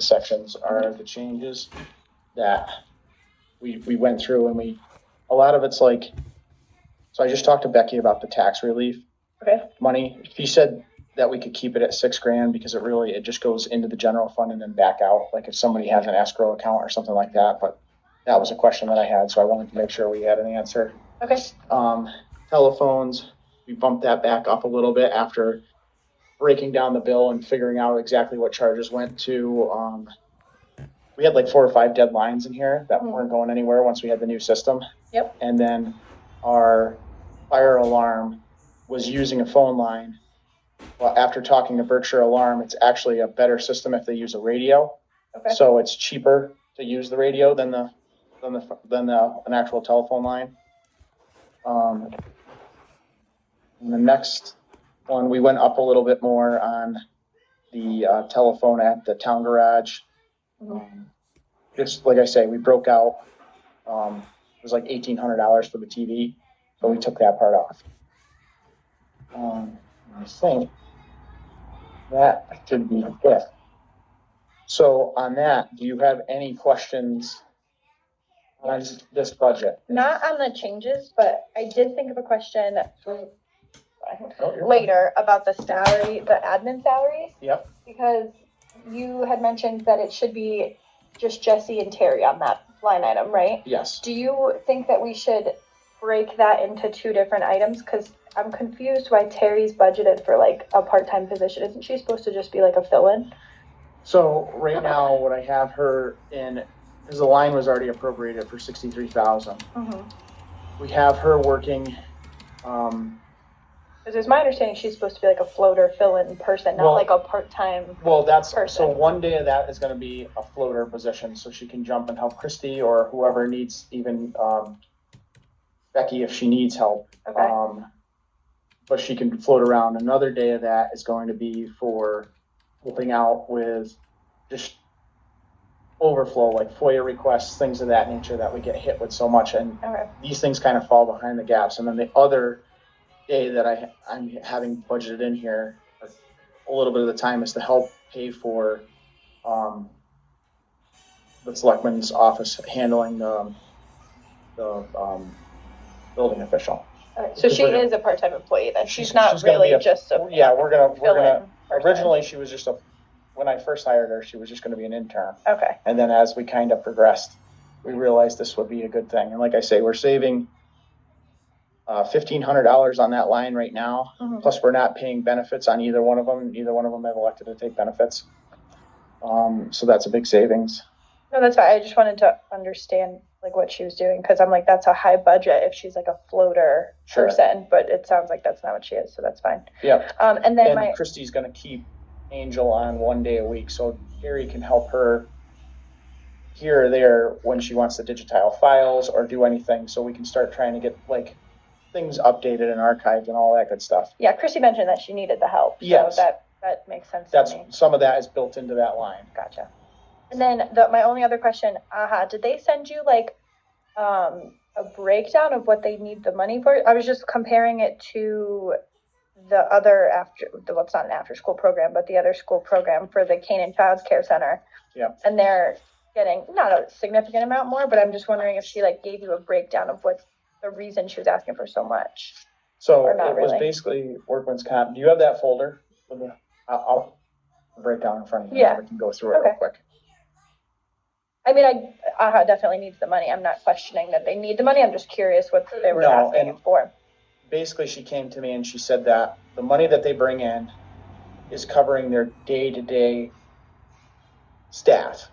sections are the changes that we went through, and a lot of it's like, so I just talked to Becky about the tax relief money. She said that we could keep it at $6,000 because it just goes into the general fund and then back out, like if somebody has an escrow account or something like that. But that was a question that I had, so I wanted to make sure we had an answer. Okay. Telephones, we bumped that back up a little bit after breaking down the bill and figuring out exactly what charges went to. We had like 4 or 5 dead lines in here that weren't going anywhere once we had the new system. Yep. And then our fire alarm was using a phone line. Well, after talking to Berkshire Alarm, it's actually a better system if they use a radio. Okay. So it's cheaper to use the radio than an actual telephone line. And the next one, we went up a little bit more on the telephone at the town garage. Just like I say, we broke out. It was like $1,800 for the TV, so we took that part off. I think that should be it. So on that, do you have any questions on this budget? Not on the changes, but I did think of a question later about the admin salaries. Yep. Because you had mentioned that it should be just Jesse and Terry on that line item, right? Yes. Do you think that we should break that into 2 different items? Because I'm confused why Terry's budgeted for like a part-time position. Isn't she supposed to just be like a fill-in? So right now, what I have her in, because the line was already appropriated for $63,000. We have her working. Because it's my understanding she's supposed to be like a floater fill-in person, not like a part-time. Well, that's person. So one day of that is going to be a floater position, so she can jump and help Christy or whoever needs, even Becky if she needs help. Okay. But she can float around. Another day of that is going to be for helping out with just overflow, like FOIA requests, things of that nature that we get hit with so much. And these things kind of fall behind the gaps. And then the other day that I'm having budgeted in here a little bit of the time is to help pay for the selectman's office handling the building official. So she is a part-time employee then. She's not really just a we're gonna person. Originally she was just when I first hired her, she was just gonna be an intern. Okay. And then as we kind of progressed, we realized this would be a good thing. And like I say, we're saving $1,500 on that line right now. Plus we're not paying benefits on either one of them. Neither one of them have elected to take benefits. So that's a big savings. No, that's fine. I just wanted to understand like what she was doing, because I'm like, that's a high budget if she's like a floater person, but it sounds like that's not what she is, so that's fine. Yeah. And then Christy's going to keep Angel on 1 day a week, so Gary can help her here or there when she wants to digitize files or do anything, so we can start trying to get like things updated and archived and all that good stuff. Yeah, Christy mentioned that she needed the help. Yes. So that makes sense to me. Some of that is built into that line. Gotcha. And then my only other question, did they send you like a breakdown of what they need the money for? I was just comparing it to the other it's not an after school program, but the other school program for the Canaan Child Care Center. Yeah. And they're getting not a significant amount more, but I'm just wondering if she like gave you a breakdown of what the reason she was asking for so much. So it was basically workman's comp. Do you have that folder? I'll break down in front of you. Yeah. We can go through it real quick. I mean, AHA definitely needs the money. I'm not questioning that they need the money. I'm just curious what they were asking it for. Basically, she came to me and she said that the money that they bring in is covering their day-to-day staff,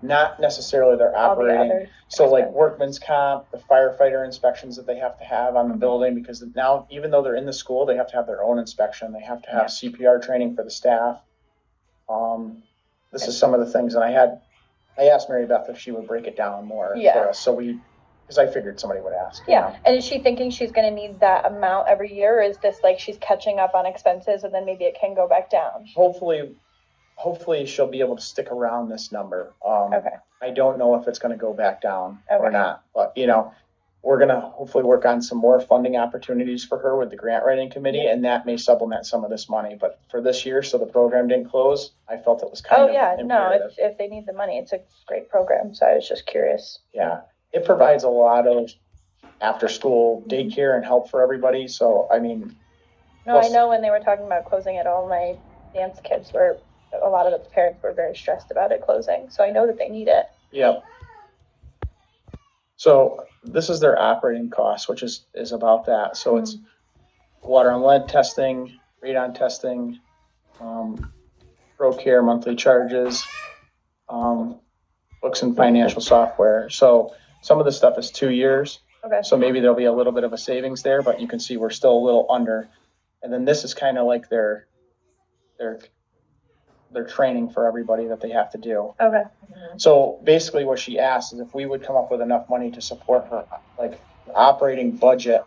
not necessarily their operating. So like workman's comp, the firefighter inspections that they have to have on the building, because now, even though they're in the school, they have to have their own inspection. They have to have CPR training for the staff. This is some of the things, and I asked Mary Beth if she would break it down more for us. So because I figured somebody would ask. Yeah. And is she thinking she's going to need that amount every year? Or is this like she's catching up on expenses and then maybe it can go back down? Hopefully she'll be able to stick around this number. I don't know if it's going to go back down or not, but we're gonna hopefully work on some more funding opportunities for her with the grant writing committee, and that may supplement some of this money. But for this year, so the program didn't close, I felt it was kind of imperative. If they need the money, it's a great program. So I was just curious. Yeah, it provides a lot of after-school daycare and help for everybody. So, I mean. No, I know when they were talking about closing it, all my dance kids a lot of the parents were very stressed about it closing. So I know that they need it. Yep. So this is their operating cost, which is about that. So it's water and lead testing, radon testing, ProCare monthly charges, books and financial software. So some of the stuff is 2 years. Okay. So maybe there'll be a little bit of a savings there, but you can see we're still a little under. And then this is kind of like their training for everybody that they have to do. Okay. So basically what she asked is if we would come up with enough money to support her, like operating budget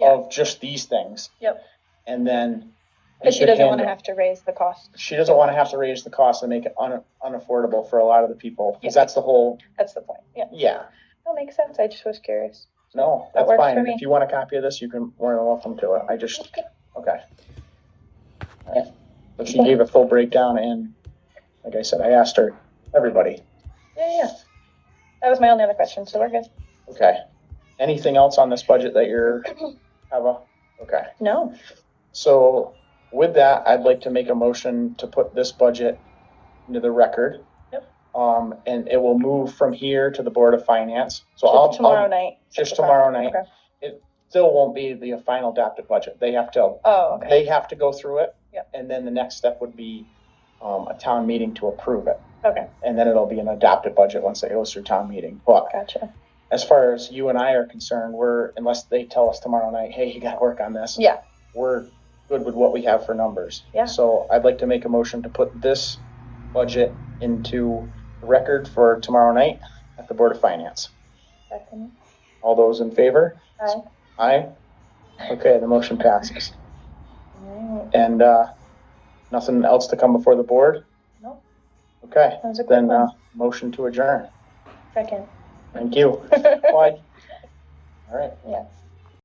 of just these things. Yep. And then. Because she doesn't want to have to raise the cost. She doesn't want to have to raise the cost and make it unaffordable for a lot of the people. Because that's the whole. That's the point. Yeah. Yeah. That makes sense. I just was curious. No, that's fine. If you want a copy of this, you can more than welcome to it. Okay. All right. But she gave a full breakdown, and like I said, I asked her, everybody. Yeah. That was my only other question, so we're good. Okay. Anything else on this budget that okay. No. So with that, I'd like to make a motion to put this budget into the record. Yep. And it will move from here to the Board of Finance. So tomorrow night. Just tomorrow night. Okay. It still won't be the final adopted budget. They have to. Oh, okay. They have to go through it. Yep. And then the next step would be a town meeting to approve it. Okay. And then it'll be an adopted budget once it goes through town meeting. But gotcha. As far as you and I are concerned, unless they tell us tomorrow night, hey, you got to work on this. Yeah. We're good with what we have for numbers. Yeah. So I'd like to make a motion to put this budget into the record for tomorrow night at the Board of Finance. Second. All those in favor? Aye. Aye. Okay, the motion passes. Right. And nothing else to come before the board? No. Okay. That was a quick Then one. motion to adjourn. Second. Thank you. Bye. All right. Yeah.